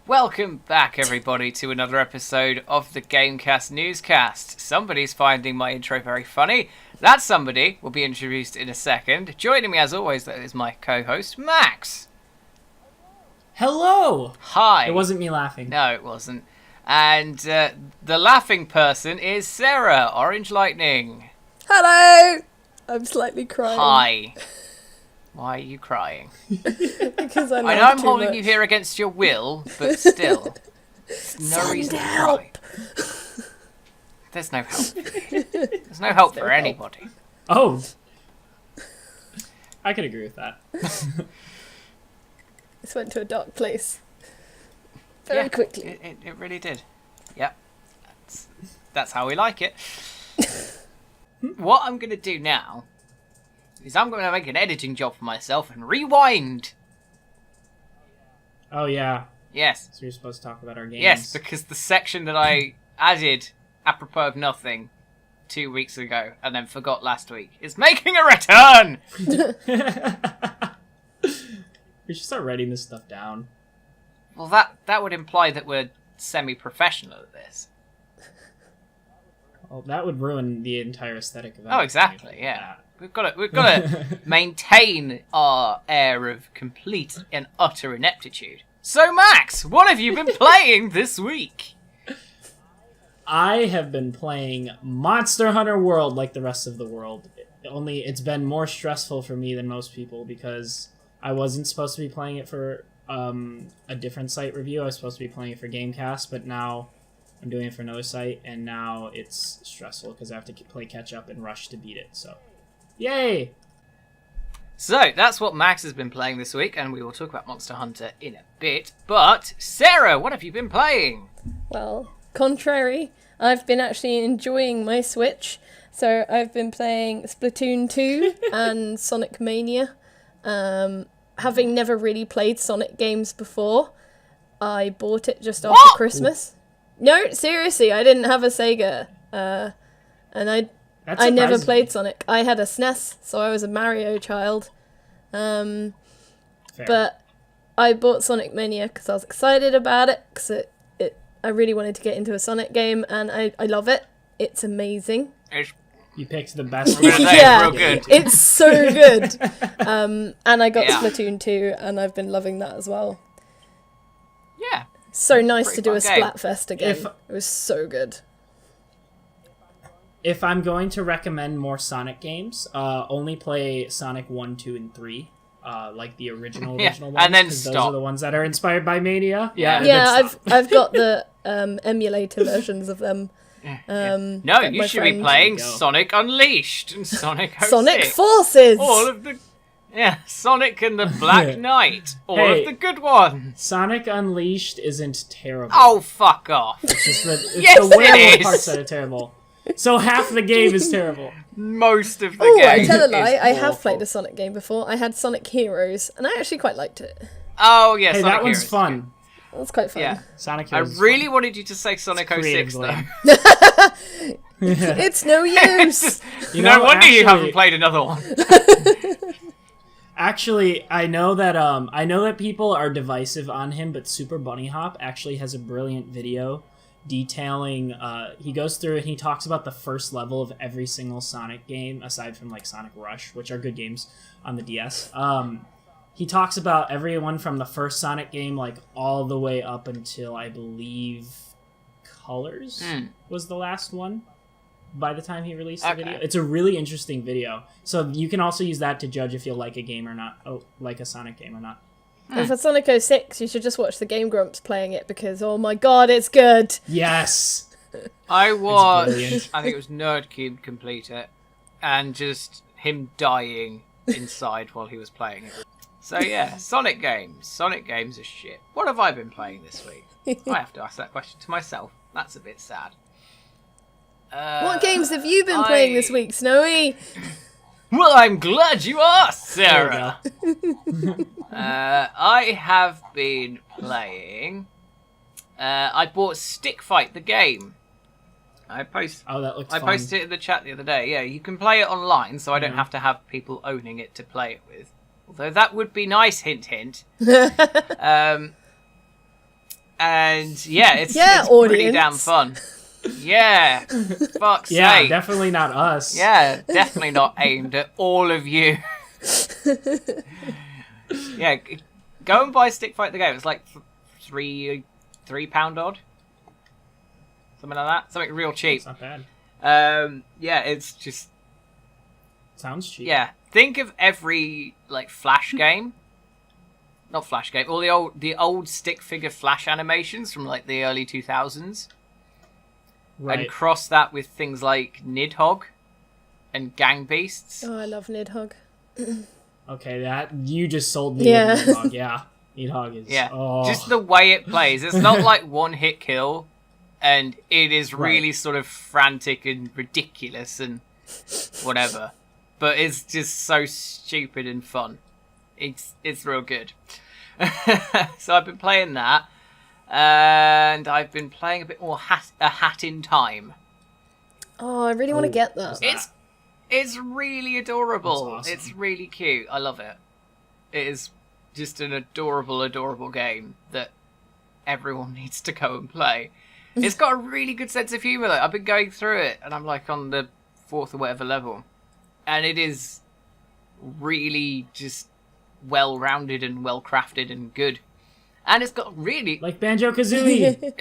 Welcome back, everybody, to another episode of the GameCast NewsCast. Somebody's finding my intro very funny. That somebody will be introduced in a second. Joining me, as always, though, is my co-host, Max. Hello! Hi. It wasn't me laughing. No, it wasn't. And the laughing person is Sarah, Orange Lightning. Hello! I'm slightly crying. Hi. Why are you crying? Because I know I'm holding you here against your will, but still. No reason to cry. There's no help. There's no help for anybody. Oh! I could agree with that. This went to a dark place. Very quickly. It really did. Yep. That's how we like it. What I'm going to do now is I'm going to make an editing job for myself and rewind. Oh, yeah. Yes. So you're supposed to talk about our games. Yes, because the section that I added, apropos of nothing, 2 weeks ago, and then forgot last week, is making a return! We should start writing this stuff down. Well, that would imply that we're semi-professional at this. Well, that would ruin the entire aesthetic of it. Oh, exactly, yeah. We've got to maintain our air of complete and utter ineptitude. So, Max, what have you been playing this week? I have been playing Monster Hunter World like the rest of the world. Only it's been more stressful for me than most people because I wasn't supposed to be playing it for a different site review. I was supposed to be playing it for GameCast, but now I'm doing it for another site, and now it's stressful because I have to play catch up and rush to beat it. So, yay! So, that's what Max has been playing this week, and we will talk about Monster Hunter in a bit. But, Sarah, what have you been playing? Well, contrary, I've been actually enjoying my Switch. So I've been playing Splatoon 2 and Sonic Mania. Having never really played Sonic games before, I bought it just after Christmas. No, seriously, I didn't have a Sega. And I never played Sonic. I had a SNES, so I was a Mario child. But I bought Sonic Mania because I was excited about it, because I really wanted to get into a Sonic game, and I love it. It's amazing. You picked the best. Yeah, real good. It's so good. And I got Splatoon 2, and I've been loving that as well. Yeah. So nice to do a game. Splatfest again. It was so good. If I'm going to recommend more Sonic games, only play Sonic 1, 2, and 3. Like the original ones. And then stop. Those are the ones that are inspired by Mania. Yeah, I've got the emulator versions of them. No, you should be playing Sonic Unleashed and Sonic 06. Sonic Forces! All of the... Yeah, Sonic and the Black Knight. All of the good ones. Sonic Unleashed isn't terrible. Oh, fuck off. It's just the Yes, werewolf it is. parts that are terrible. So half the game is terrible. Most of the Oh, game I tell a lie, is I have awful. played a Sonic game before. I had Sonic Heroes, and I actually quite liked it. Oh, yeah, Hey, Sonic that one's Heroes. fun. It was quite fun. Yeah. Sonic I Heroes is really fun. wanted you to say Sonic 06, though. It's no use! No wonder you haven't played another one. Actually, I know that people are divisive on him, but Super Bunny Hop actually has a brilliant video detailing. He goes through and he talks about the first level of every single Sonic game, aside from like Sonic Rush, which are good games on the DS. He talks about everyone from the first Sonic game, like all the way up until I believe Colors was the last one. By the time he released the video, it's a really interesting video. So you can also use that to judge if you'll like a game or not, like a Sonic game or not. And for Sonic 06, you should just watch the Game Grumps playing it, because, oh my god, it's good! Yes! I watched, brilliant. I think it was Nerdcube complete it, and just him dying inside while he was playing it. So yeah, Sonic games. Sonic games are shit. What have I been playing this week? I have to ask that question to myself. That's a bit sad. What games have you been playing this week, Snowy? Well, I'm glad you asked, Sarah. I have been playing... I bought Stick Fight, the game. I posted it in the chat the other day. Yeah, you can play it online, so I don't have to have people owning it to play it with. Although that would be nice, hint, hint. And yeah, it's pretty audience. damn fun. Yeah, fuck's Yeah, sake. definitely not us. Yeah, definitely not aimed at all of you. Yeah, go and buy Stick Fight the Game. It's like £3 odd, something like that. Something real cheap. It's not bad. Yeah, it's just Sounds cheap. yeah. Think of every like Flash game, not Flash game, all the old stick figure Flash animations from like the early 2000s, Right. and cross that with things like Nidhogg and Gang Beasts. Oh, I love Nidhogg. Okay, that you just sold me. Yeah. Nidhogg. Yeah. Nidhogg is. Yeah, Oh. just the way it plays. It's not like one hit kill, and it is really sort of frantic and ridiculous and whatever. But it's just so stupid and fun. It's real good. So I've been playing that, and I've been playing a bit more A Hat in Time. Oh, I really want to get that. It's really adorable. That's awesome. It's really cute. I love it. It is just an adorable game that everyone needs to go and play. It's got a really good sense of humour though. I've been going through it and I'm like on the 4th or whatever level. And it is really just well-rounded and well-crafted and good. And it's got really... Like Banjo-Kazooie.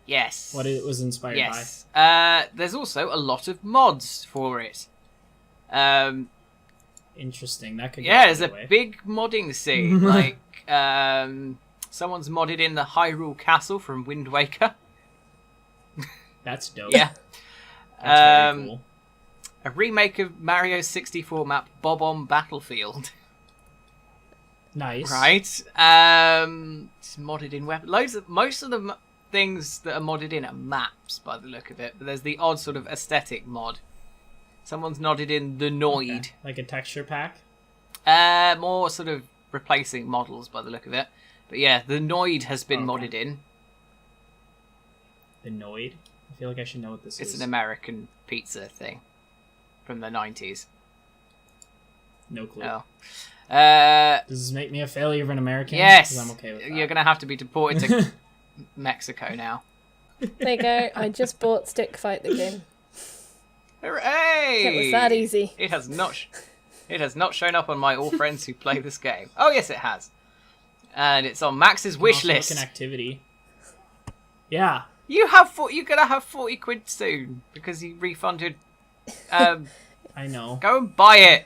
Yes. What it was inspired Yes. There's also a lot of mods for it. by. Interesting. That could go Yeah, there's a either way. big modding scene. Like, someone's modded in the Hyrule Castle from Wind Waker. That's dope. Yeah. That's very cool. A remake of Mario 64 map Bob-omb Battlefield. Nice. Right? It's modded in most of the things that are modded in are maps by the look of it. But there's the odd sort of aesthetic mod. Someone's nodded in the Noid. Okay. Like a texture pack. More sort of replacing models by the look of it. But yeah, the Noid has been Okay. modded in. The Noid. I feel like I should know what this It's is. an American pizza thing from the 90s. No clue. Oh. Does this make me a failure of an American? Yes! 'Cause I'm okay with that. You're going to have to be deported to Mexico now. There you go. I just bought Stick Fight the Game. Hooray! It was that easy. It has not shown up on my all friends who play this game. Oh yes, it has. And it's on Max's wish Also, like list. an activity. Yeah. You're gonna have 40 quid soon because he refunded. I know. Go and buy it.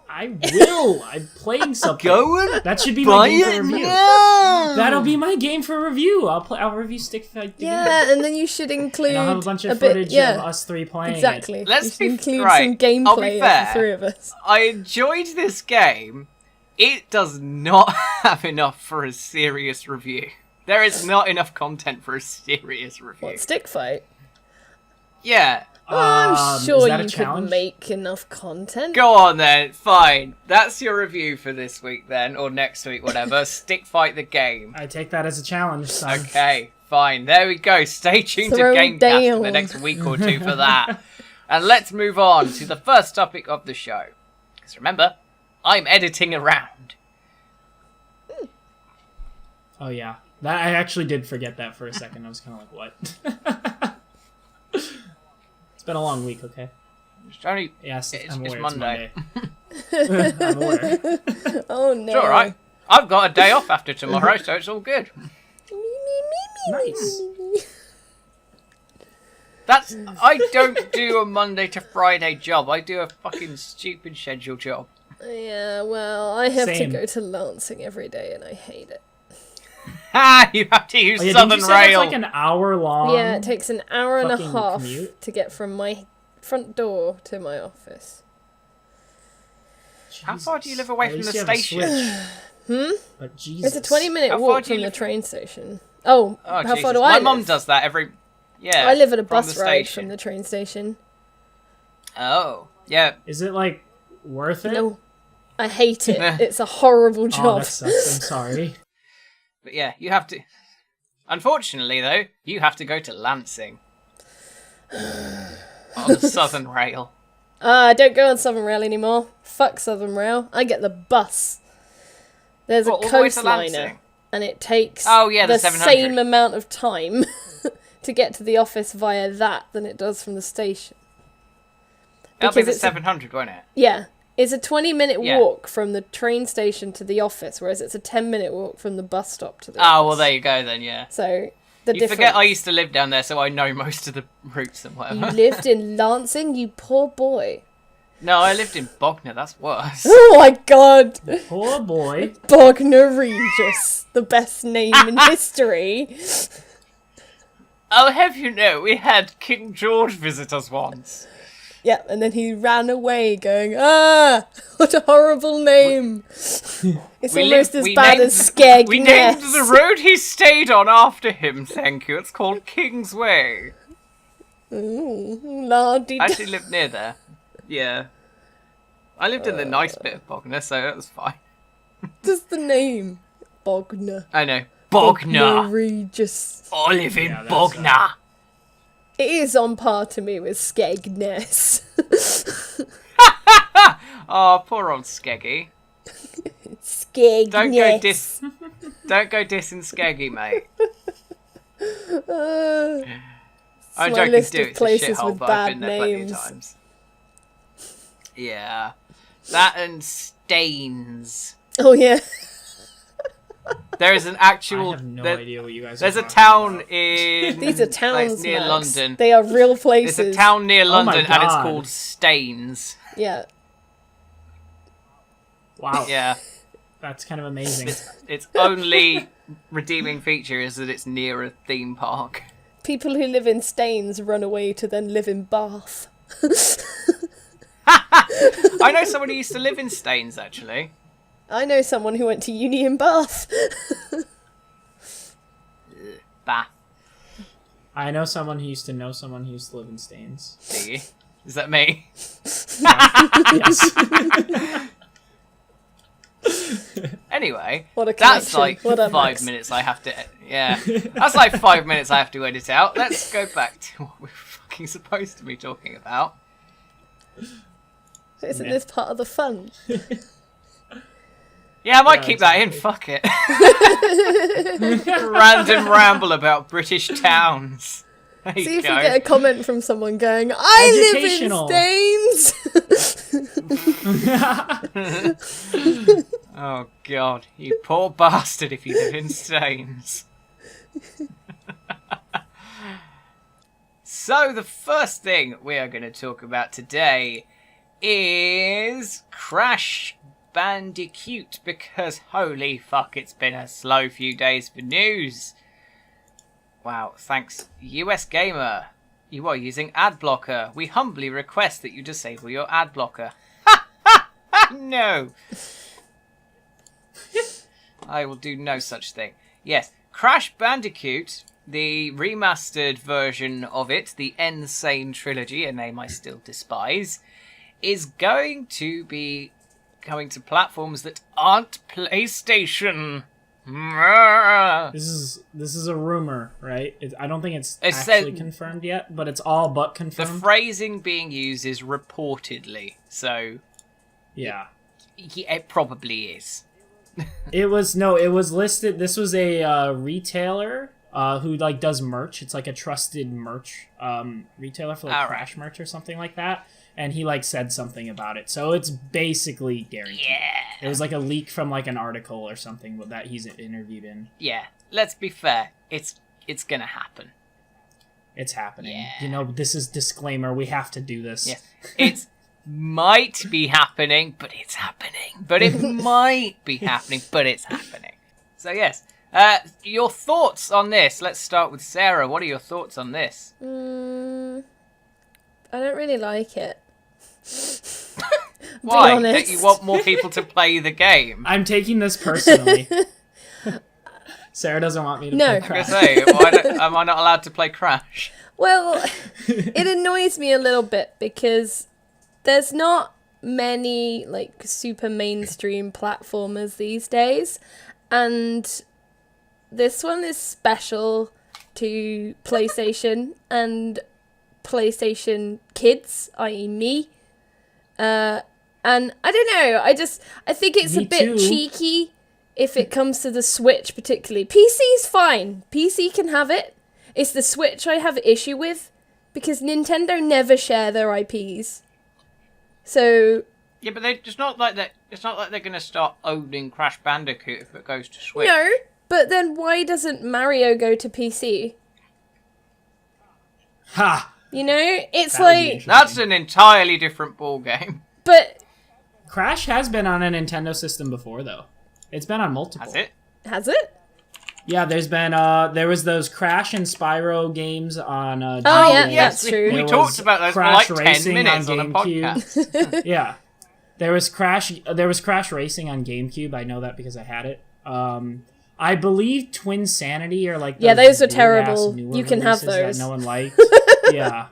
I will. I'm playing something. Go and That should be buy my game for it review. now. That'll be my game for review. I'll review Stick Fight. the Game. Yeah, and then you should include And I'll have a bunch of bit, footage yeah, of us three playing it. exactly. Let's you should be- include right, some I'll be gameplay of fair. the three of us. I enjoyed this game. It does not have enough for a serious review. There is not enough content for a serious review. What, Stick Fight? Yeah. I'm Is sure that a you challenge? could make enough content. Go on then. Fine. That's your review for this week then, or next week, whatever. Stick Fight the Game. I take that as a challenge, son. Okay, fine. There we go. Stay tuned Throw to GameCast down. for the next week or two for that. And let's move on to the first topic of the show. Because remember, I'm editing around. Oh yeah, that I actually did forget that for a second. I was kind of like, what? It's been a long week. Okay. It's only Yes, It's- I'm it's aware. Monday. I'm aware. Oh no. it's alright. I've got a day off after tomorrow, so it's all good. Nice. I don't do a Monday to Friday job. I do a fucking stupid schedule job. Yeah, well, I have Same. to go to Lansing every day and I hate it. Ha! You have to use Oh, yeah, didn't Southern you say that's Rail. like an hour long? Yeah, it takes an hour and a fucking half commute? to get from my front door to my office. How far do you live Jesus. away At from least the you have a station? Switch. But Jesus. It's a 20-minute How far walk do you from the live? train station. Oh, Oh, how Jesus. far do I My live? mum does that every... Yeah, I live at a from bus the ride station. from the train station. Oh, yeah. Is it like worth it? No, I hate it. It's a horrible Oh, job. that sucks. I'm sorry. But yeah, you have to... Unfortunately, though, you have to go to Lansing. On the Southern Rail. I don't go on Southern Rail anymore. Fuck Southern Rail. I get the bus. There's What, a all the way to coastliner. Lansing? and it takes the 700. same amount of time to get to the office via that than it does from the station. That'll be the Because 700, won't it? Yeah. It's a 20-minute walk from the train station to the office, whereas it's a 10-minute walk from the bus stop to the office. Oh, well, there you go then, yeah. So, You forget I used to live down there, so I know most of the routes and whatever. You lived in Lansing, you poor boy. No, I lived in Bognor, that's worse. Oh my god! Poor boy. Bognor Regis, the best name in history. I'll have you know, we had King George visit us once. Yeah, and then he ran away going, what a horrible name. It's almost as bad as Skegness. We named the road he stayed on after him, thank you. It's called Kingsway. Ooh, la-di-da. I actually lived near there. Yeah. I lived in the nice bit of Bognor, so that was fine. Just the name. Bognor. I know. Bognor. Regis. I live in Bognor. It is on par to me with Skegness. Oh, poor old Skeggy. Skegness. Don't go dissing Skeggy, mate. I'm my joking, list do of it's places a shithole, with but I've bad been there plenty of names. times. Yeah. That and Staines. Oh, yeah. There is an actual... I have no idea what you guys There's are a talking town about. in... These are towns, near Max. London. They are real places. There's a town near Oh my London and it's God. called Staines. Yeah. Wow. Yeah. That's kind of amazing. Its only redeeming feature is that it's near a theme park. People who live in Staines run away to then live in Bath. I know someone who used to live in Staines, actually. I know someone who went to uni in Bath. Bah. I know someone who used to know someone who used to live in Staines. Do you? Is that me? Yes. Anyway, What a that's connection. like What up, 5 Max? minutes I have to... Yeah. That's like 5 minutes I have to edit out. Let's go back to what we're fucking supposed to be talking about. Isn't this part of the fun? Yeah, I might Yeah, keep that in. Fuck it. Random ramble about British towns. There you See if go. we get a comment from someone going, I Educational. live in Staines! Oh god, you poor bastard if you live in Staines. So the first thing we are going to talk about today is Crash Bandicoot, because holy fuck, it's been a slow few days for news. Wow, thanks US Gamer. You are using ad blocker. We humbly request that you disable your ad blocker. Ha ha ha! No. I will do no such thing. Yes, Crash Bandicoot, the remastered version of it, the Insane Trilogy, a name I still despise, is going to be coming to platforms that aren't PlayStation. This is a rumor, right? I don't think it's It actually said- confirmed yet, but it's all but The confirmed. phrasing being used is reportedly, so Yeah. it probably is. It was listed. This was a retailer who like does merch. It's like a trusted merch retailer for like All right. Crash merch or something like that. And he like said something about it, so it's basically guaranteed. Yeah. It was like a leak from like an article or something that he's interviewed in. Yeah, let's be fair. It's gonna happen. It's happening. Yeah. You know, this is disclaimer. We have to do this. Yeah. It might be happening, but it's happening. But it might be happening, but it's happening. So yes, your thoughts on this? Let's start with Sarah. What are your thoughts on this? I don't really like it. Why? honest. Don't you want more people to play the game? I'm taking this personally. Sarah doesn't want me to No. play I was Crash. gonna say, am I not allowed to play Crash? Well, it annoys me a little bit because there's not many like super mainstream platformers these days, and this one is special to PlayStation and PlayStation kids, i.e. me. And I don't know, I think it's Me a bit too. cheeky if it comes to the Switch particularly. PC's fine. PC can have it. It's the Switch I have issue with, because Nintendo never share their IPs. So... Yeah, but it's not like they're going to start owning Crash Bandicoot if it goes to Switch. No, but then why doesn't Mario go to PC? Ha! You know, it's That would be like... interesting. That's an entirely different ballgame. But... Crash has been on a Nintendo system before, though. It's been on multiple. Has it? Has it? Yeah, there's been there was those Crash and Spyro games on. Oh yeah, yes, that's true. We There talked was about those for Crash like 10 Racing minutes on a GameCube. podcast. Yeah, there was Crash Racing on GameCube. I know that because I had it. I believe Twin Sanity or like Yeah, those are weird-ass terrible. newer You can have releases that those. no one liked. Yeah,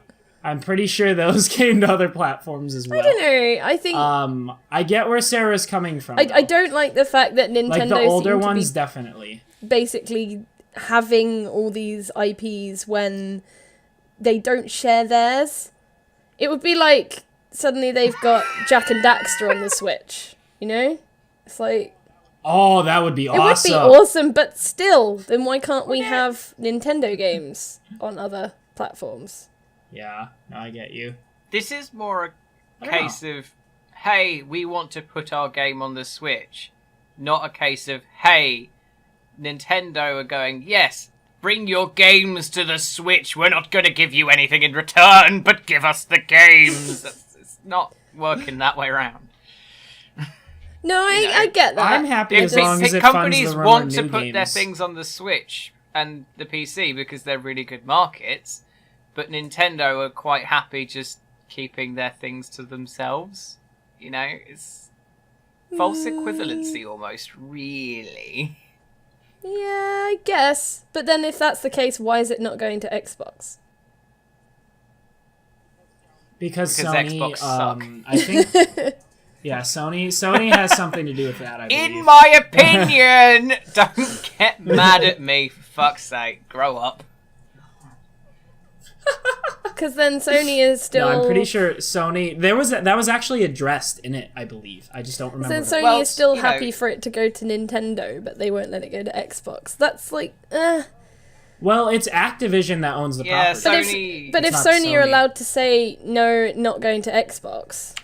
I'm pretty sure those came to other platforms as well. I don't know. I think I get where Sarah's coming from. I though. don't like the fact that Nintendo like the older seem to ones, be definitely. basically having all these IPs when they don't share theirs. It would be like suddenly they've got Jack and Daxter on the Switch. You know, it's like Oh, that would be it awesome. would be awesome, but still, then why can't we have Nintendo games on other platforms? Yeah, no, I get you. This is more a I don't case of, hey, we want to put our game on the Switch. Not a case of, hey, Nintendo are going, yes, bring your games to the Switch. We're not going to give you anything in return, but give us the games. It's not working that way around. No, You know, I get that. I'm happy If as long as it companies funds the want new to put their games. things on the Switch and the PC because they're really good markets, but Nintendo are quite happy just keeping their things to themselves. You know, it's false equivalency almost, really. Yeah, I guess. But then if that's the case, why is it not going to Xbox? Because Because Sony, Xbox suck. I think, yeah, Sony has something to do with that. I believe. In my opinion, don't get mad at me, for fuck's sake. Grow up. Because then Sony is still... No, I'm pretty sure Sony. That was actually addressed in it, I believe. I just don't remember. Then what Sony it Well, is still you know- happy for it to go to Nintendo, but they won't let it go to Xbox. That's like, Well, it's Activision that owns the Yeah, property. But It's if not Sony are Sony. allowed to say, no, not going to Xbox...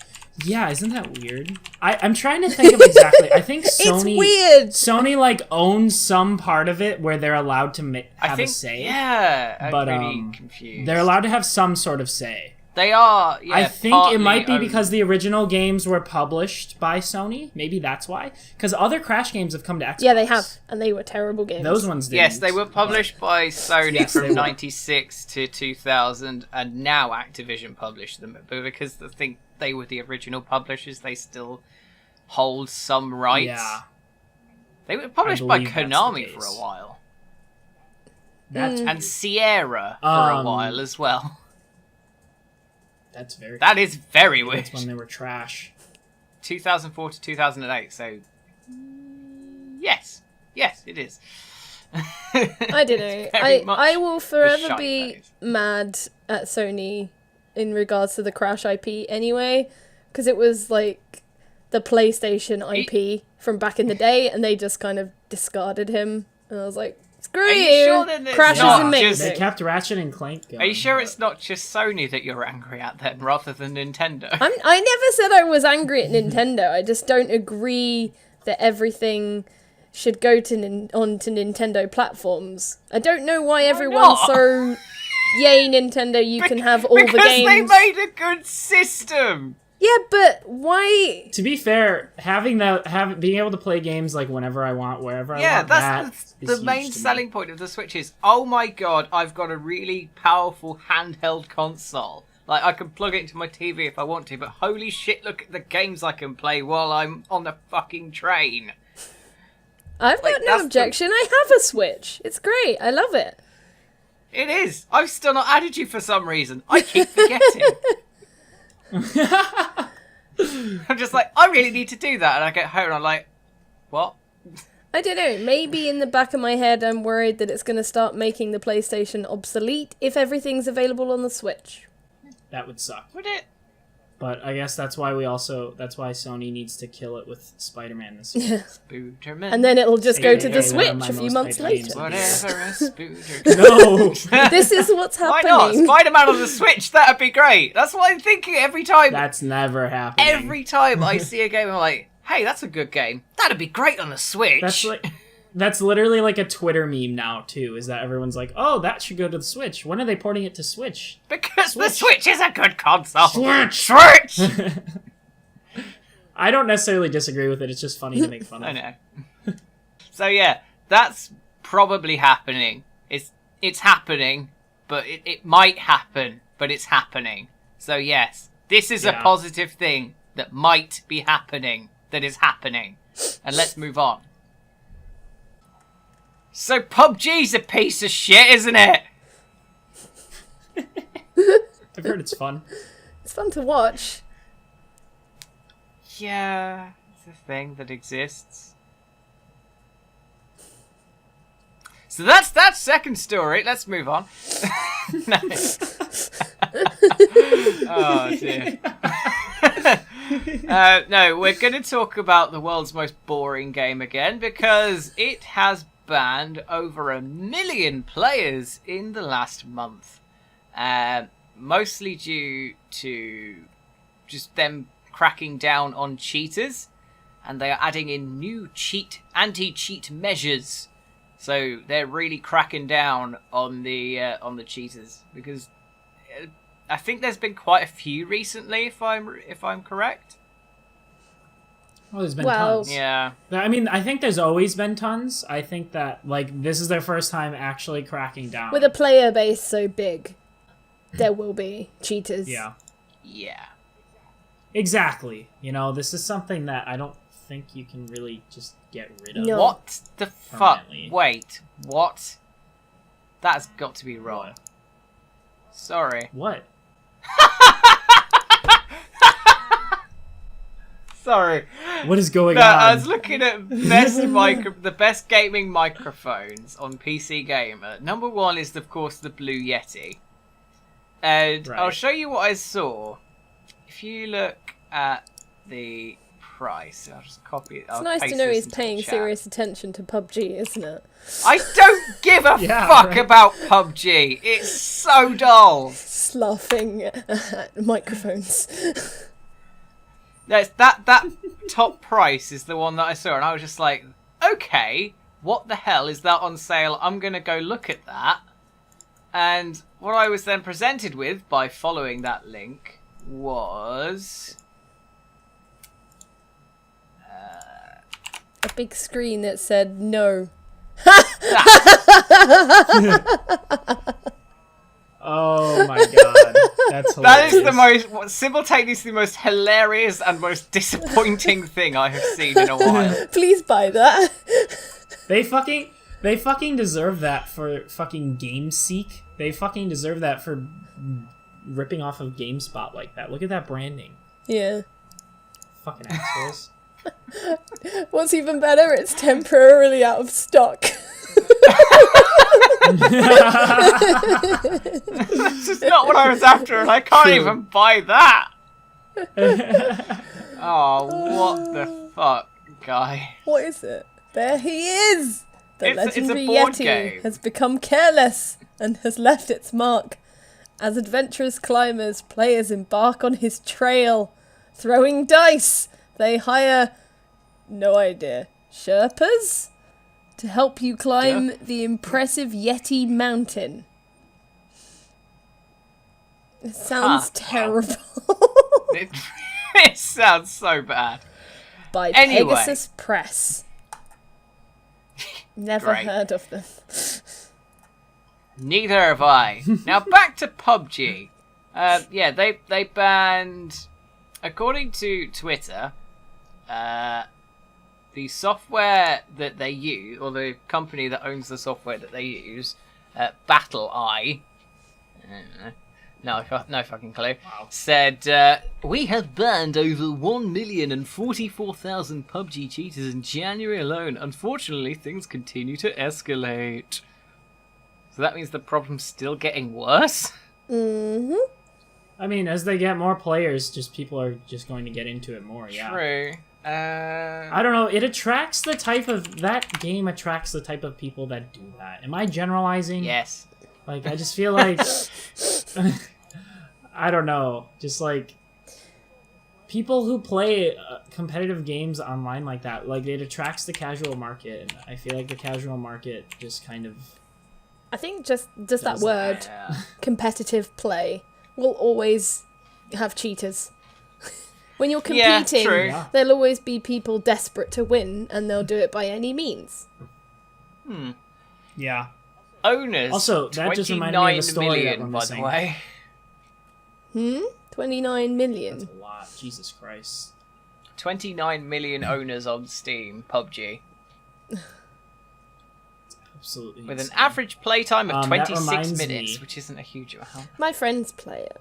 Yeah, isn't that weird? I'm trying to think of exactly. I think Sony. weird! Sony like owns some part of it where they're allowed to I have think, a say. yeah, I'm but really confused. they're allowed to have some sort of say. They are, yeah, I think it might be partly because the original games were published by Sony. Maybe that's why. Because other Crash games have come to Xbox. Yeah, they have, and they were terrible games. Those ones didn't. Yes, they were published by Sony Yes, they from were. 96 to 2000, and now Activision published them. But because I think they were the original publishers, they still hold some rights. Yeah. They were published by believe that's the Konami for case. a while. That's And Sierra for a Um, while as well. that's very. That is very weird. That's when they were trash. 2004 to 2008, so... Yes, it is. I don't know. Very much I will the forever shite be phase. mad at Sony in regards to the Crash IP anyway, because it was like the PlayStation IP from back in the day, and they just kind of discarded him. And I was like, screw Are you you! sure that it's Crash not is amazing. They kept Ratchet and Clank going. Are you sure but- it's not just Sony that you're angry at then, rather than Nintendo? I never said I was angry at Nintendo. I just don't agree that everything should go to onto Nintendo platforms. I don't know why everyone's not? so yay Nintendo. You can have all the because games. they made a good system. Yeah, but why? To be fair, being able to play games like whenever I want, wherever I Yeah, want. that's that the is main huge to me. selling point of the Switch is, oh my god, I've got a really powerful handheld console. Like, I can plug it into my TV if I want to, but holy shit, look at the games I can play while I'm on the fucking train. I've Like, got no that's the- objection. I have a Switch. It's great. I love it. It is. I've still not added you for some reason. I keep forgetting. I'm just like, I really need to do that. And I get home and I'm like, what? I don't know. Maybe in the back of my head, I'm worried that it's going to start making the PlayStation obsolete if everything's available on the Switch. That would suck. Would it? But I guess that's why Sony needs to kill it with Spider-Man this year. Spooderman. And then it'll just go to the AKA one Switch of my a few most months hyped later. games. Whatever a spooder. No! This is what's Why happening. not? Spider-Man on the Switch, that'd be great. That's what I'm thinking every time. That's never happening. Every time I see a game, I'm like, hey, that's a good game. That'd be great on the Switch. That's literally like a Twitter meme now, too, is that everyone's like, oh, that should go to the Switch. When are they porting it to Switch? Because the Switch is a good console. Switch! Switch! I don't necessarily disagree with it. It's just funny to make fun of. I know. So yeah, that's probably happening. It's happening, but it might happen, but it's happening. So yes, this is a positive thing that might be happening, that is happening. And let's move on. So PUBG's a piece of shit, isn't it? I've heard it's fun. It's fun to watch. Yeah, it's a thing that exists. So that's that second story. Let's move on. No. Oh dear. No, we're going to talk about the world's most boring game again because it has banned over 1 million players in the last month. Mostly due to just them cracking down on cheaters, and they are adding in new anti-cheat measures. So they're really cracking down on the cheaters because I think there's been quite a few recently, if I'm correct. Well, there's been tons. Yeah. I mean, I think there's always been tons. I think that this is their first time actually cracking down. With a player base so big, there will be cheaters. Yeah. Yeah. Exactly. This is something that I don't think you can really just get rid of. No. What the fuck? Permanently. Wait, what? That's got to be wrong. Sorry. What? Sorry. What is going No, on? I was looking at the best gaming microphones on PC Gamer. Number one is, of course, the Blue Yeti. And Right. I'll show you what I saw. If you look at the price, I'll just copy it. It's nice to know he's paying serious attention to PUBG, isn't it? I don't give a fuck about PUBG. It's so dull. Sloughing at microphones. That top price is the one that I saw, and I was just like, okay, what the hell is that on sale? I'm going to go look at that. And what I was then presented with by following that link was A big screen that said no. Oh my god. That's hilarious. That is the most simultaneously most hilarious and most disappointing thing I have seen in a while. Please buy that. They fucking deserve that for fucking GameSeek. They fucking deserve that for ripping off of GameSpot like that. Look at that branding. Yeah. Fucking assholes. What's even better, it's temporarily out of stock. That's just not what I was after, and I can't even buy that. Oh, what the fuck, guy? What is it? There he is! The It's a legendary board Yeti game. has become careless and has left its mark. As adventurous climbers, players embark on his trail. Throwing dice, they hire, no idea, Sherpas? To help you climb the impressive Yeti mountain. It sounds terrible. It sounds so bad. By Anyway. Pegasus Press. Never Great. heard of them. Neither have I. Now back to PUBG. Yeah, they banned, according to Twitter, the software that they use, or the company that owns the software that they use, Battle Eye. No fucking clue. Wow. Said, we have banned over 1,044,000 PUBG cheaters in January alone. Unfortunately, things continue to escalate. So that means the problem's still getting worse? Mm-hmm. I mean, as they get more players, just people are just going to get into it more. Yeah. True. I don't know. It attracts the type of that game attracts the type of people that do that. Am I generalizing? Yes. Like, I just feel like I don't know. Just like people who play competitive games online like that, like it attracts the casual market. And I feel like the casual market just kind of. I think just that word, competitive play, will always have cheaters. When you're competing, there'll always be people desperate to win, and they'll do it by any means. Yeah. Owners. Also, that just reminded me of a story million, that we're by missing. the way. 29 million. That's a lot. Jesus Christ. 29 million owners on Steam, PUBG. Absolutely With insane. an average playtime of 26 reminds minutes, me- which isn't a huge amount. My friends play it.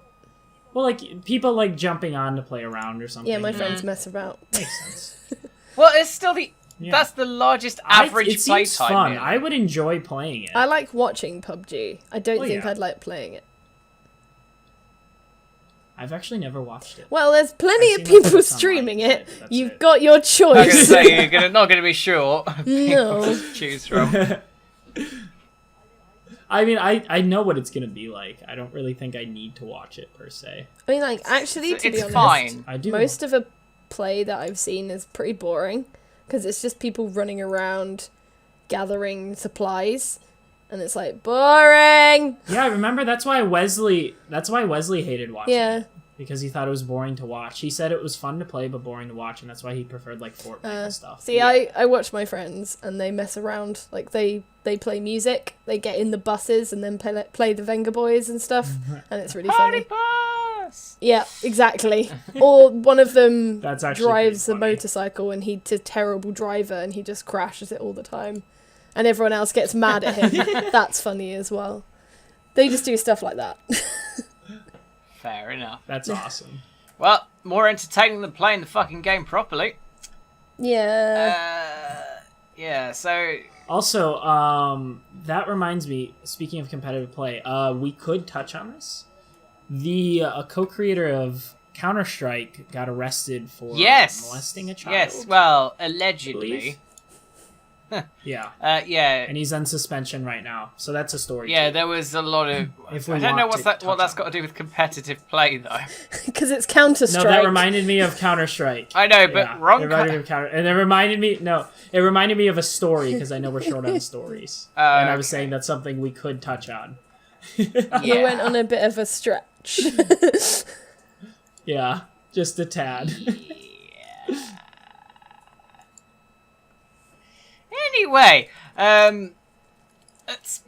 Well, like, people, like, jumping on to play around or something. Yeah, my friends mess about. Makes sense. Well, it's still the... Yeah. That's the largest average it seems playtime. fun. Really. I would enjoy playing it. I like watching PUBG. I don't think yeah. I'd like playing it. I've actually never watched it. Well, there's plenty I've of seen lots people of online streaming shit, it. that's You've it. got your I'm going to choice. say you're not going to be short. No. to choose from. I mean, I know what it's going to be like. I don't really think I need to watch it, per se. I mean, like, actually, to be It's honest, fine. I do. most of a play that I've seen is pretty boring. Because it's just people running around gathering supplies. And it's like, boring! Yeah, I remember that's why Wesley hated watching Yeah. it. Because he thought it was boring to watch. He said it was fun to play, but boring to watch, and that's why he preferred, like, Fortnite and stuff. See, I watch my friends, and they mess around. Like, they play music, they get in the buses, and then play the Venga Boys and stuff, and it's really funny. Bus! Yeah, exactly. Or one of them That's actually drives a pretty funny. motorcycle, and he's a terrible driver, and he just crashes it all the time. And everyone else gets mad at him. That's funny as well. They just do stuff like that. Fair enough. That's awesome. Well, more entertaining than playing the fucking game properly. Yeah. Yeah, so... Also, that reminds me, speaking of competitive play, we could touch on this. The co-creator of Counter-Strike got arrested for molesting a child. Yes, well, I allegedly. believe. Yeah. Yeah. And he's on suspension right now, so that's a story. Yeah, too. there was a lot of... If we I don't know want what to that's touch got to do with competitive play, though. Because it's Counter-Strike. No, that reminded me of Counter-Strike. I know, but Yeah, wrong... it reminded me of Counter, and it reminded me of a story because I know we're short on stories, and I was saying that's something we could touch on. You went on a bit of a stretch. Yeah, just a tad. Anyway, let's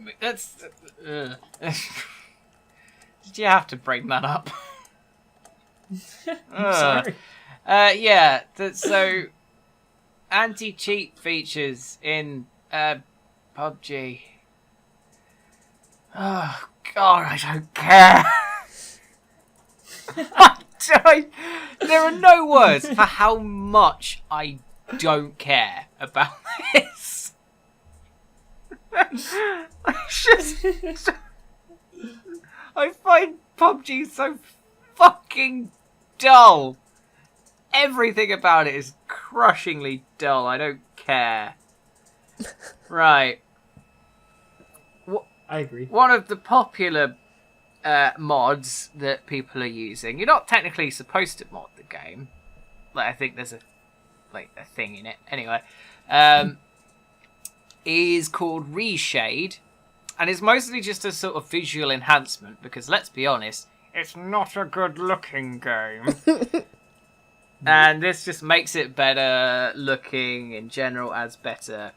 did you have to bring that up? Sorry. Yeah. So, anti-cheat features in PUBG. Oh God, I don't care. There are no words for how much I don't care about this. I find PUBG so fucking dull. Everything about it is crushingly dull. I don't care. Right. I agree. One of the popular mods that people are using. You're not technically supposed to mod the game. Like, I think there's a thing in it. Anyway, is called Reshade, and it's mostly just a sort of visual enhancement because, let's be honest, it's not a good-looking game. And this just makes it better looking in general, adds better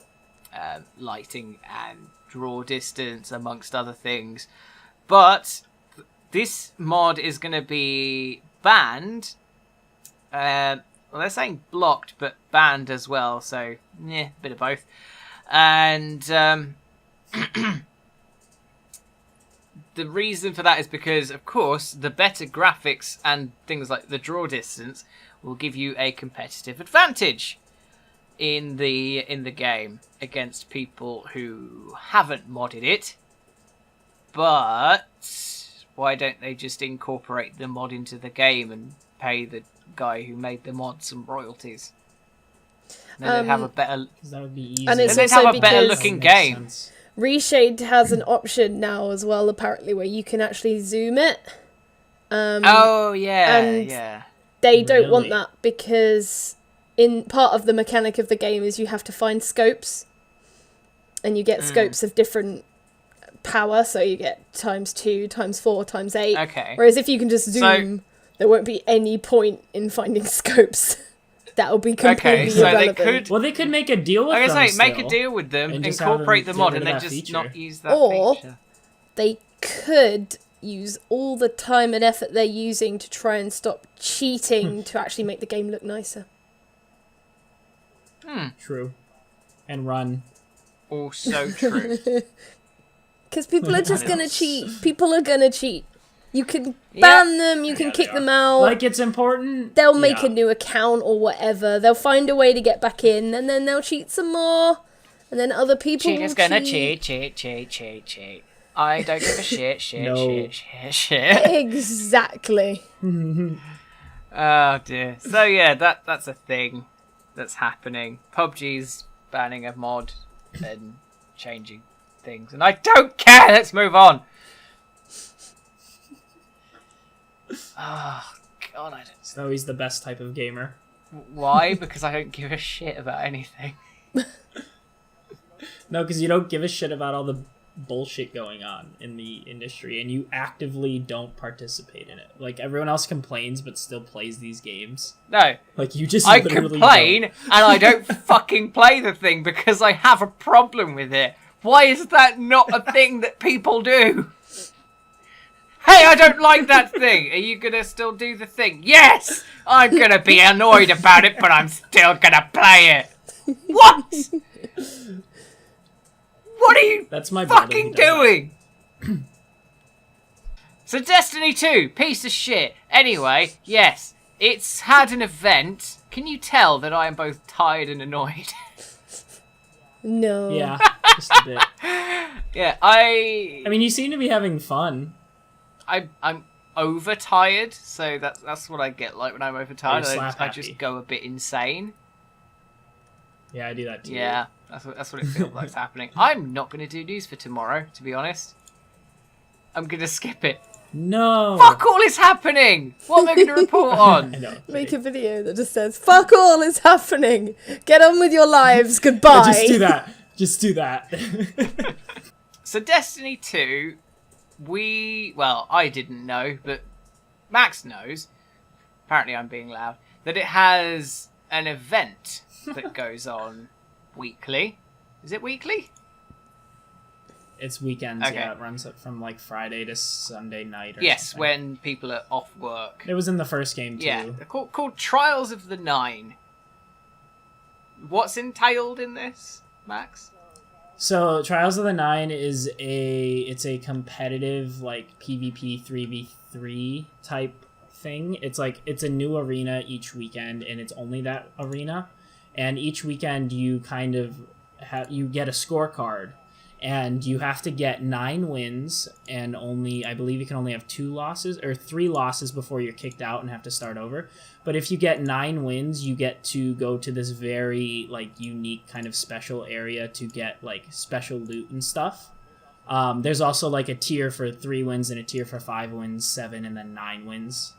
lighting and draw distance, amongst other things. But this mod is going to be banned. Well, they're saying blocked, but banned as well. So, yeah, a bit of both. And the reason for that is because, of course, the better graphics and things like the draw distance will give you a competitive advantage in the game against people who haven't modded it. But why don't they just incorporate the mod into the game and pay the guy who made the mod some royalties? And then they'd have a better... That would be easy. And it's then they'd also have a better because- looking That makes game. sense. Reshade has an option now as well, apparently, where you can actually zoom it. Oh, yeah, and- yeah. They don't want Really? that because in part of the mechanic of the game is you have to find scopes, and you get scopes of different power, so you get ×2, ×4, ×8. Okay. Whereas if you can just zoom, there won't be any point in finding scopes. That'll be completely so they irrelevant. could... Well, they could make a deal with I them was say, make a still. deal with them, and just have incorporate the them mod, get and rid then of that just feature. not use that Or- feature. They could use all the time and effort they're using to try and stop cheating to actually make the game look nicer. True. And run. Also true. Because people are just going to cheat. People are going to cheat. You can Yeah. ban them, you can Yeah, kick they are. them out. Like, it's important. They'll make Yeah. a new account or whatever. They'll find a way to get back in, and then they'll cheat some more. And then other people Cheater's will gonna cheat. cheat. I don't give a shit. No. Exactly. Oh dear. So yeah, that's a thing that's happening. PUBG's banning a mod and changing things, and I don't care. Let's move on. Oh God, I don't. So he's the best type of gamer. Why? Because I don't give a shit about anything. No, because you don't give a shit about all the bullshit going on in the industry, and you actively don't participate in it. Like, everyone else complains, but still plays these games. No, Like, you just I literally complain don't. and I don't fucking play the thing because I have a problem with it. Why is that not a thing that people do? Hey, I don't like that thing. Are you gonna still do the thing? Yes! I'm gonna be annoyed about it, but I'm still gonna play it. What? What are you That's my brother who fucking does that. doing? So Destiny 2, piece of shit. Anyway, yes, it's had an event. Can you tell that I am both tired and annoyed? No. Yeah, just a bit. Yeah, I mean, you seem to be having fun. I'm overtired, so that's what I get like when I'm overtired. You're I slap just happy. go a bit insane. Yeah, I do that too. Yeah, that's what it feels like's happening. I'm not going to do news for tomorrow, to be honest. I'm going to skip it. No. Fuck all is happening! What am I going to report I on? know. Make a video that just says, "Fuck all is happening. Get on with your lives. Goodbye." Just do that. Just do that. So Destiny 2, I didn't know, but Max knows, apparently I'm being loud, that it has an event that goes on weekly. Is it weekly? It's weekends, Okay. yeah. It runs up from like Friday to Sunday night or Yes, something. when people are off work. It was in the first game too. Yeah, they're called Trials of the Nine. What's entailed in this, Max? So Trials of the Nine is a competitive like PvP 3v3 type thing. It's a new arena each weekend, and it's only that arena. And each weekend you kind of you get a scorecard, and you have to get 9 wins, and I believe you can only have 2 losses or 3 losses before you're kicked out and have to start over. But if you get 9 wins, you get to go to this very like unique kind of special area to get like special loot and stuff. There's also like a tier for 3 wins and a tier for 5 wins, 7, and then 9 wins.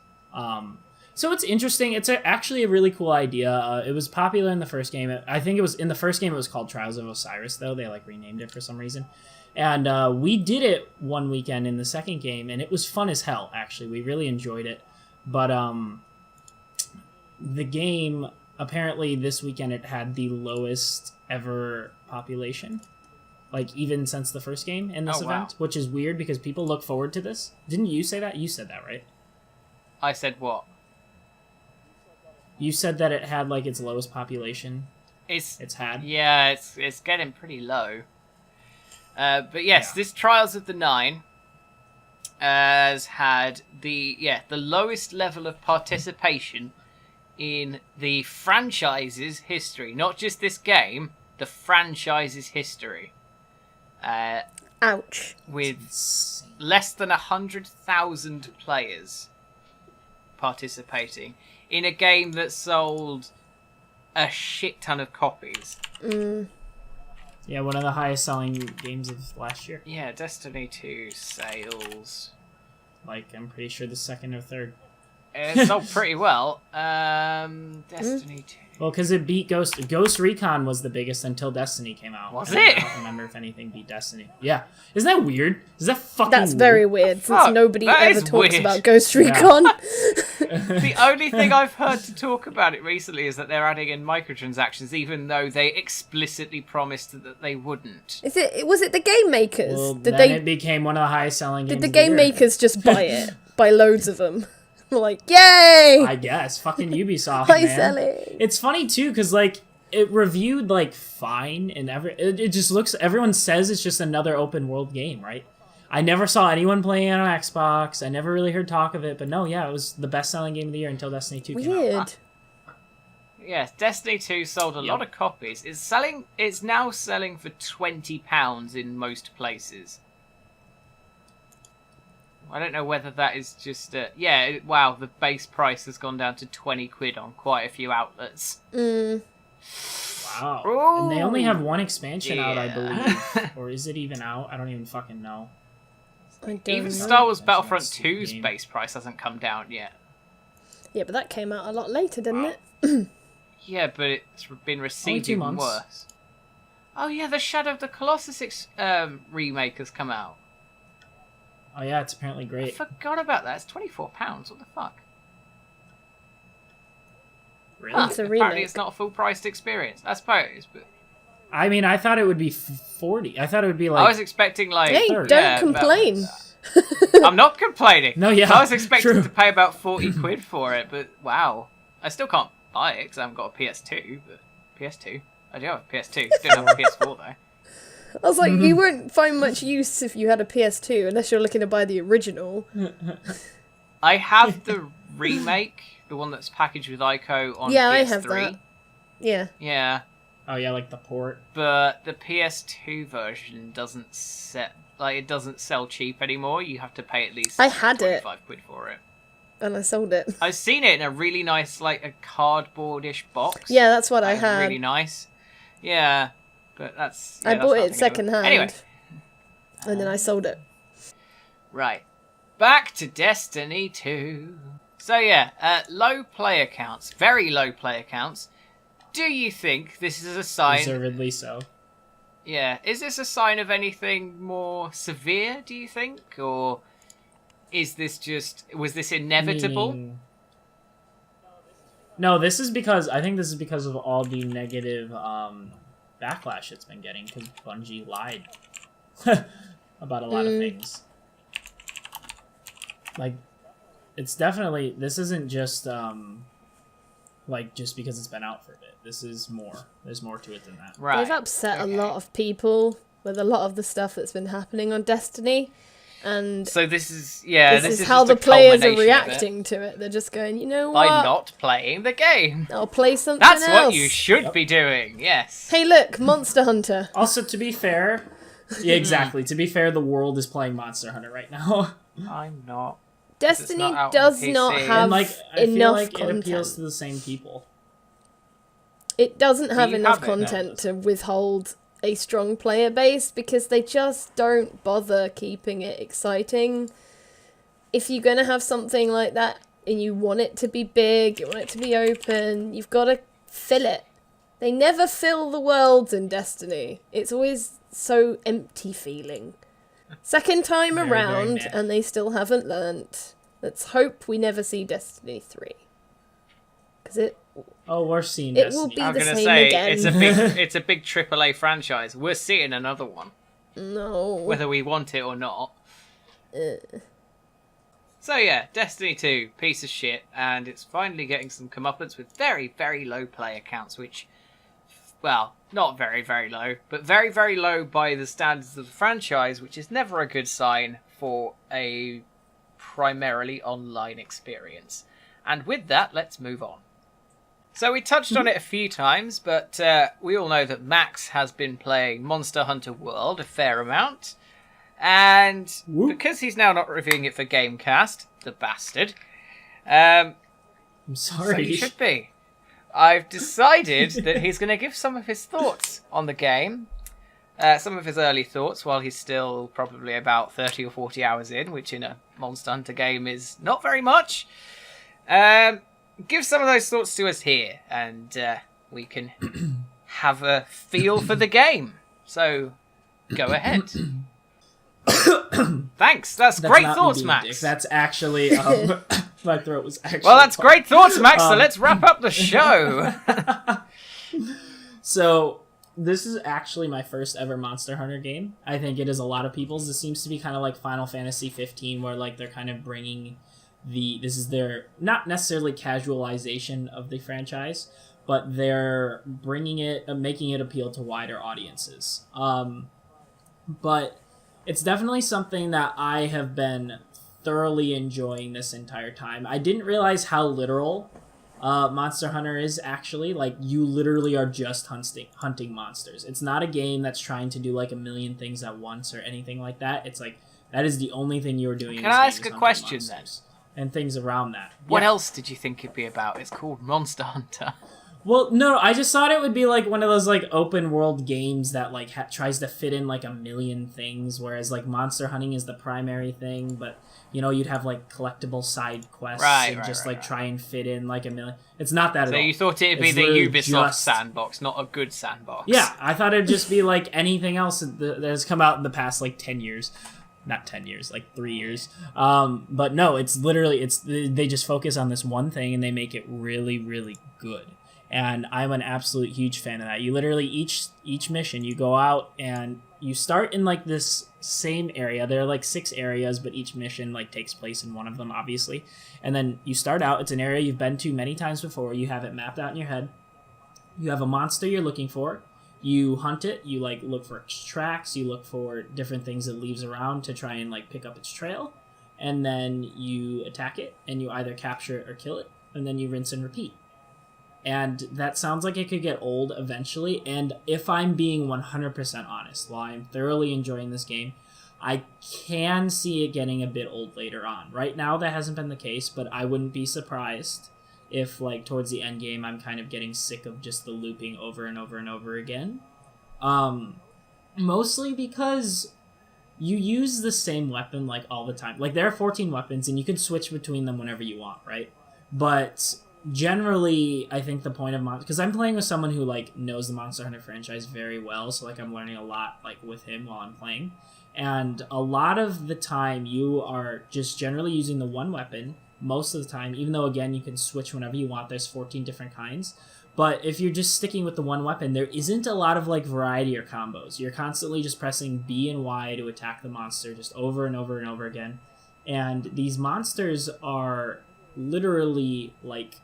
So it's interesting. It's actually a really cool idea. It was popular in the first game. I think it was in the first game. It was called Trials of Osiris, though they like renamed it for some reason. And we did it one weekend in the second game, and it was fun as hell. Actually, we really enjoyed it. But the game apparently this weekend it had the lowest ever population, like even since the first game in this event, which is weird because people look forward to this. Didn't you say that? You said that, right? I said what? You said that it had like its lowest population. It's had. Yeah, it's getting pretty low. But yes, Yeah. this Trials of the Nine has had the lowest level of participation in the franchise's history. Not just this game, the franchise's history. Ouch. with less than 100,000 players participating in a game that sold a shit ton of copies. Yeah, one of the highest selling games of last year. Yeah, Destiny 2 sales. Like, I'm pretty sure the second or third. It sold pretty well. Destiny 2. Well, because it beat Ghost Recon was the biggest until Destiny came out. Was And it? I don't remember if anything beat Destiny. Yeah. Isn't that weird? Is that fucking That's very weird, since Fuck, nobody that ever is talks weird. about Ghost Recon. The only thing I've heard to talk about it recently is that they're adding in microtransactions, even though they explicitly promised that they wouldn't. Was it the game makers? Well, did then they it became one of the highest selling games did the of game year. makers just buy it? Buy loads of them? Like, yay! I guess. Fucking Ubisoft, High man. selling. It's funny, too, because, like, it reviewed, like, fine, and it just looks... Everyone says it's just another open world game, right? I never saw anyone playing it on Xbox. I never really heard talk of it, but no, yeah, it was the best-selling game of the year until Destiny 2 came out. Weird. Yes, Destiny 2 sold a lot of copies. It's now selling for £20 in most places. I don't know whether that is just... wow, the base price has gone down to 20 quid on quite a few outlets. Wow. Ooh, And they only have one expansion out, I yeah. believe. Or is it even out? I don't even fucking know. I don't Even know. Star Wars That's Battlefront not a Steam 2's game. base price hasn't come down yet. Yeah, but that came out a lot later, didn't Wow. it? Yeah, but it's been received 2 even months. worse. Oh yeah, the Shadow of the Colossus remake has come out. Oh, yeah, it's apparently I great. forgot about that. It's £24. What the fuck? Really? It's a Apparently remake. it's not a full-priced experience. I suppose, but I mean, I thought it would be 40. I thought it would be like... I was expecting like... Hey, third. don't complain. I'm not complaining. No, yeah, I was expecting true. to pay about 40 quid for it, but wow. I still can't buy it because I haven't got a PS2, but... PS2? I do have a PS2. Don't have a PS4 though. I was like, you won't find much use if you had a PS2, unless you're looking to buy the original. I have the remake, the one that's packaged with ICO on Yeah, PS3. I have that. Yeah. Yeah, Oh, yeah, like the port. but the PS2 version doesn't sell cheap anymore. You have to pay at least I had it. 25 quid for it. And I sold it. I've seen it in a really nice, like a cardboardish box. Yeah, that's what I That was had. really nice. Yeah, but that's. I yeah, bought that's it nothing second hand. Anyway, And then I sold it. right. Back to Destiny 2. So yeah, low player counts, very low player counts. Do you think this is a sign? Deservedly so. Yeah, is this a sign of anything more severe? Do you think, or was this inevitable? Meaning- No, this is because... I think this is because of all the negative backlash it's been getting, because Bungie lied about a lot of things. Like, it's definitely... This isn't just, like, just because it's been out for a bit. This is more. There's more to it than that. Right. They've upset okay. a lot of people with a lot of the stuff that's been happening on Destiny. And So this is this is how just the a players are culmination of it. reacting to it. They're just going, you know By what? not playing the game. I'll play something That's else. what you should be doing. Yes. Hey, look, Monster Hunter. Also, to be fair... Yeah, exactly. To be fair, the world is playing Monster Hunter right now. I'm not. Destiny not out on does PC. not And, have And, like, I feel enough like content. it appeals to the same people. It doesn't have you enough have it? content to withhold a strong player base because they just don't bother keeping it exciting. If you're going to have something like that and you want it to be big, you want it to be open, you've got to fill it. They never fill the worlds in Destiny. It's always so empty feeling. Second time Very, very around meh. and they still haven't learnt. Let's hope we never see Destiny 3. Because it Oh, we're seeing It Destiny. will be I'm the gonna same say again. it's a big AAA franchise. We're seeing another one, No. whether we want it or not. So yeah, Destiny 2, piece of shit, and it's finally getting some comeuppance with very, very low player counts, which, well, not very, very low, but very, very low by the standards of the franchise, which is never a good sign for a primarily online experience. And with that, let's move on. So we touched on it a few times, but we all know that Max has been playing Monster Hunter World a fair amount. And because he's now not reviewing it for GameCast, the bastard, I'm sorry. so he should be. I've decided that he's going to give some of his thoughts on the game. Some of his early thoughts while he's still probably about 30 or 40 hours in, which in a Monster Hunter game is not very much. Give some of those thoughts to us here, and we can have a feel for the game. So, go ahead. Thanks. That's great thoughts, Max. That's actually my throat was actually. Well, that's great thoughts, Max. So let's wrap up the show. So this is actually my first ever Monster Hunter game. I think it is a lot of people's. This seems to be kind of like Final Fantasy 15, where like they're kind of bringing this is their not necessarily casualization of the franchise, but they're bringing it, making it appeal to wider audiences. But it's definitely something that I have been thoroughly enjoying this entire time. I didn't realize how literal Monster Hunter is actually. Like, you literally are just hunting monsters. It's not a game that's trying to do like a million things at once or anything like that. It's like, that is the only thing you're doing. Can I ask a question then? And things around that. What else did you think it'd be about? It's called Monster Hunter. Well, no, I just thought it would be like one of those like open world games that like tries to fit in like a million things, whereas like monster hunting is the primary thing, but you know, you'd have like collectible side quests try and fit in like a million. It's not that at all. So you thought it'd be the Ubisoft sandbox, not a good sandbox. Yeah, I thought it'd just be like anything else that has come out in the past like 10 years. Not 10 years, like 3 years. But no, it's literally, they just focus on this one thing and they make it really, really good. And I'm an absolute huge fan of that. You literally, each mission, you go out and you start in like this same area. There are like 6 areas, but each mission like takes place in one of them, obviously. And then you start out, it's an area you've been to many times before. You have it mapped out in your head. You have a monster you're looking for. You hunt it, you like look for its tracks, you look for different things it leaves around to try and like pick up its trail. And then you attack it, and you either capture it or kill it, and then you rinse and repeat. And that sounds like it could get old eventually, and if I'm being 100% honest, while I'm thoroughly enjoying this game, I can see it getting a bit old later on. Right now, that hasn't been the case, but I wouldn't be surprised if, like, towards the end game, I'm kind of getting sick of just the looping over and over and over again. Mostly because you use the same weapon, like, all the time. Like, there are 14 weapons, and you can switch between them whenever you want, right? But generally, I think the point of because I'm playing with someone who like knows the Monster Hunter franchise very well, so like I'm learning a lot like with him while I'm playing, and a lot of the time you are just generally using the one weapon most of the time, even though again you can switch whenever you want. There's 14 different kinds, but if you're just sticking with the one weapon, there isn't a lot of like variety or combos. You're constantly just pressing B and Y to attack the monster just over and over and over again, and these monsters are literally like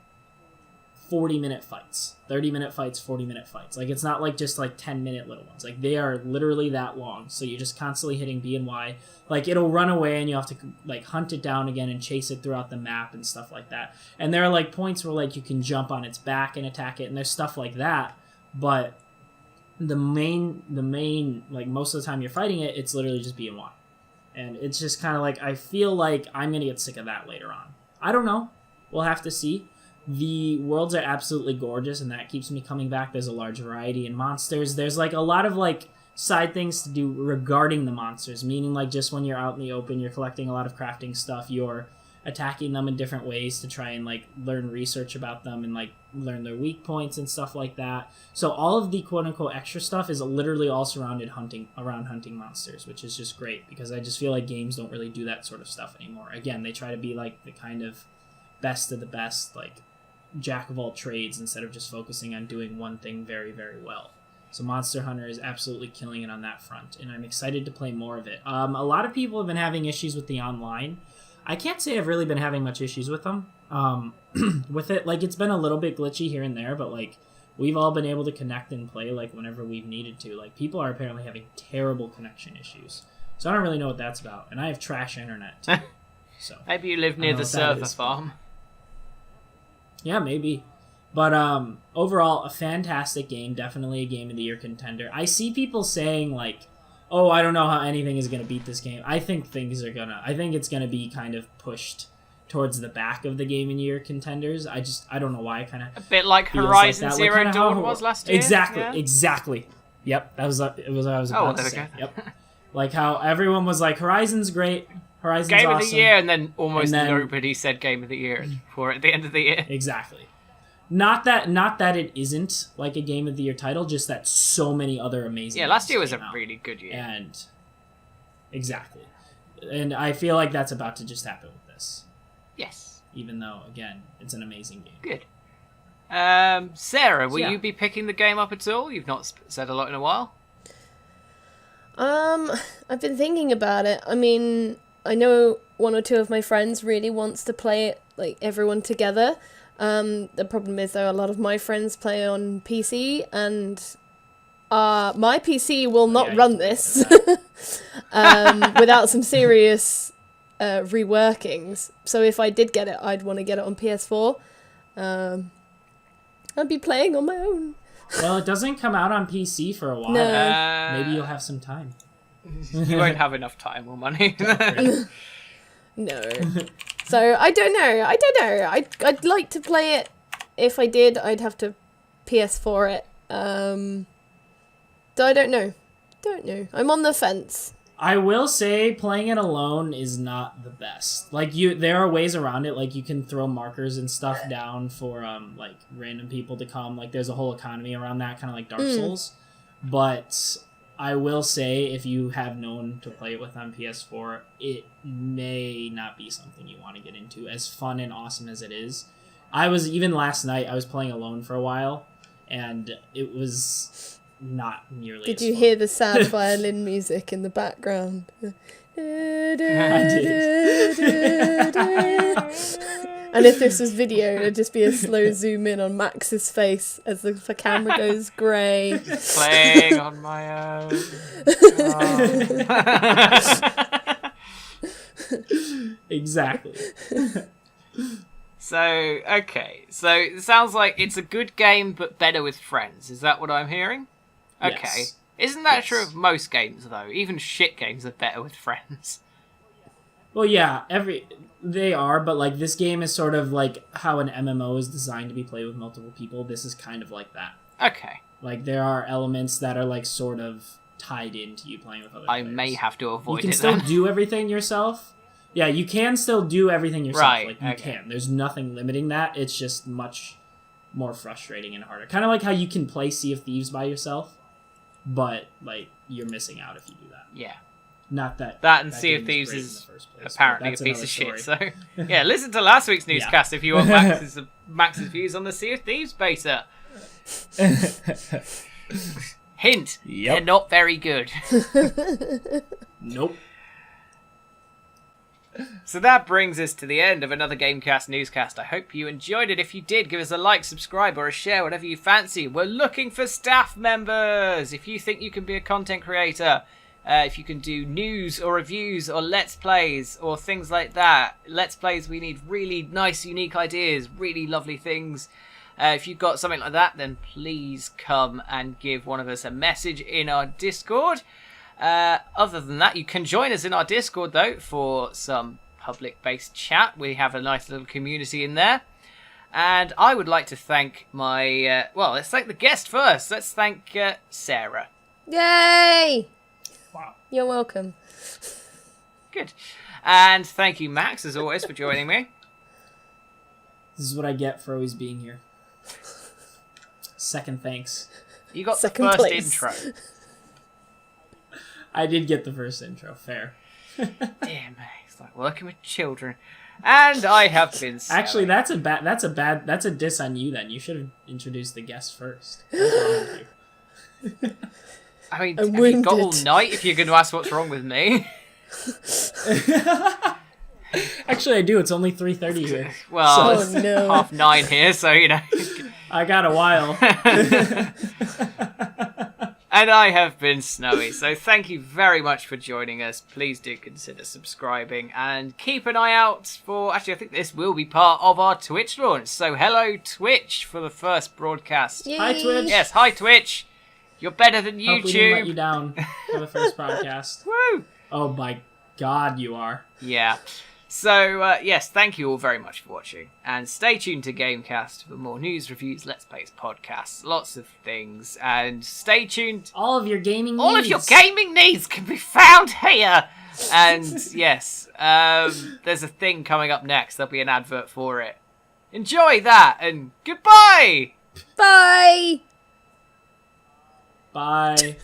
40-minute fights, 30-minute fights, 40-minute fights. Like, it's not like just like 10-minute little ones. Like, they are literally that long. So you're just constantly hitting B and Y. Like, it'll run away and you have to like hunt it down again and chase it throughout the map and stuff like that. And there are like points where like you can jump on its back and attack it, and there's stuff like that. But the main like most of the time you're fighting it, it's literally just B and Y. And it's just kind of like, I feel like I'm gonna get sick of that later on. I don't know. We'll have to see. The worlds are absolutely gorgeous, and that keeps me coming back. There's a large variety in monsters. There's like a lot of like side things to do regarding the monsters, meaning like just when you're out in the open, you're collecting a lot of crafting stuff, you're attacking them in different ways to try and like learn research about them and like learn their weak points and stuff like that. So all of the quote unquote extra stuff is literally all surrounded around hunting monsters, which is just great because I just feel like games don't really do that sort of stuff anymore. Again, they try to be like the kind of best of the best, like jack of all trades, instead of just focusing on doing one thing very, very well. So Monster Hunter is absolutely killing it on that front, and I'm excited to play more of it. A lot of people have been having issues with the online. I can't say I've really been having much issues with them. With it, like, it's been a little bit glitchy here and there, but like we've all been able to connect and play like whenever we've needed to. Like, people are apparently having terrible connection issues, so I don't really know what that's about. And I have trash internet too. So maybe you live near the server farm. Yeah, maybe. But overall, a fantastic game. Definitely a Game of the Year contender. I see people saying, like, oh, I don't know how anything is going to beat this game. I think I think it's going to be kind of pushed towards the back of the Game of the Year contenders. I don't know why. I kind of a bit like Horizon Zero Dawn was last year. Exactly. Yep, that was what I was about to say. Go. Yep, like how everyone was like, Horizon's great. Horizon's Game awesome. of the Year, and then almost nobody said Game of the Year for at the end of the year. Exactly. Not that it isn't like a Game of the Year title, just that so many other amazing. Yeah, last year was a out. really good year. And exactly, and I feel like that's about to just happen with this. Yes. Even though, again, it's an amazing game. Good. Sarah, will you be picking the game up at all? You've not said a lot in a while. I've been thinking about it. I mean, I know one or two of my friends really wants to play it, like, everyone together. The problem is, though, a lot of my friends play on PC, and my PC will not run this without some serious reworkings. So if I did get it, I'd want to get it on PS4. I'd be playing on my own. Well, it doesn't come out on PC for a while. No. Maybe you'll have some time. You won't have enough time or money. No. So, I don't know. I'd like to play it. If I did, I'd have to PS4 it. So I don't know. I'm on the fence. I will say playing it alone is not the best. Like, there are ways around it. Like, you can throw markers and stuff down for like random people to come. Like, there's a whole economy around that, kind of like Dark Souls. But I will say, if you have known to play it with on PS4, it may not be something you want to get into. As fun and awesome as it is, even last night I was playing alone for a while, and it was not nearly. Did as you fun. hear the sad violin music in the background? I did. And if this was video, it'd just be a slow zoom in on Max's face as the camera goes grey. Playing on my own. Exactly. So it sounds like it's a good game, but better with friends. Is that what I'm hearing? Okay. Yes. Isn't that true of most games, though? Even shit games are better with friends. Well, yeah, they are, but like this game is sort of like how an MMO is designed to be played with multiple people. This is kind of like that. Okay. Like there are elements that are like sort of tied into you playing with other players. I may have to avoid it. You can still do everything yourself. Yeah, you can still do everything yourself. Right, Like you can. There's nothing limiting that. It's just much more frustrating and harder. Kind of like how you can play Sea of Thieves by yourself, but like you're missing out if you do that. Yeah. Not that and Sea of Thieves is apparently a piece of shit. So yeah, listen to last week's newscast if you want Max's views on the Sea of Thieves beta. Hint: they're not very good. Nope. So that brings us to the end of another GameCast newscast. I hope you enjoyed it. If you did, give us a like, subscribe, or a share, whatever you fancy. We're looking for staff members. If you think you can be a content creator, if you can do news or reviews or let's plays or things like that. Let's plays, we need really nice, unique ideas, really lovely things. If you've got something like that, then please come and give one of us a message in our Discord. Other than that, you can join us in our Discord, though, for some public-based chat. We have a nice little community in there. And I would like to thank my... let's thank the guest first. Let's thank Sarah. Yay! Wow. You're welcome. Good. And thank you, Max, as always, for joining me. This is what I get for always being here. Second thanks. You got Second the first place. intro. I did get the first intro. Fair. Damn, it's like working with children. And I have been Sarah. Actually, that's a diss on you. Then you should have introduced the guest first. What's wrong with you? I mean, I'm have you got all wounded. night if you're going to ask what's wrong with me? Actually, I do. It's only 3:30 here. Well, Oh, it's no. 9:30 here, so, you know. I got a while. And I have been Snowy. So thank you very much for joining us. Please do consider subscribing and keep an eye out for... Actually, I think this will be part of our Twitch launch. So hello, Twitch, for the first broadcast. Yay. Hi, Twitch. Yes, hi, Twitch. You're better than YouTube. Hope we didn't let you down for the first broadcast. Woo! Oh my god, you are. Yeah. So, yes, thank you all very much for watching. And stay tuned to GameCast for more news, reviews, Let's Plays, podcasts, lots of things. And stay tuned. All of your gaming needs. All of your gaming needs can be found here. And, yes, there's a thing coming up next. There'll be an advert for it. Enjoy that, and goodbye! Bye! Bye.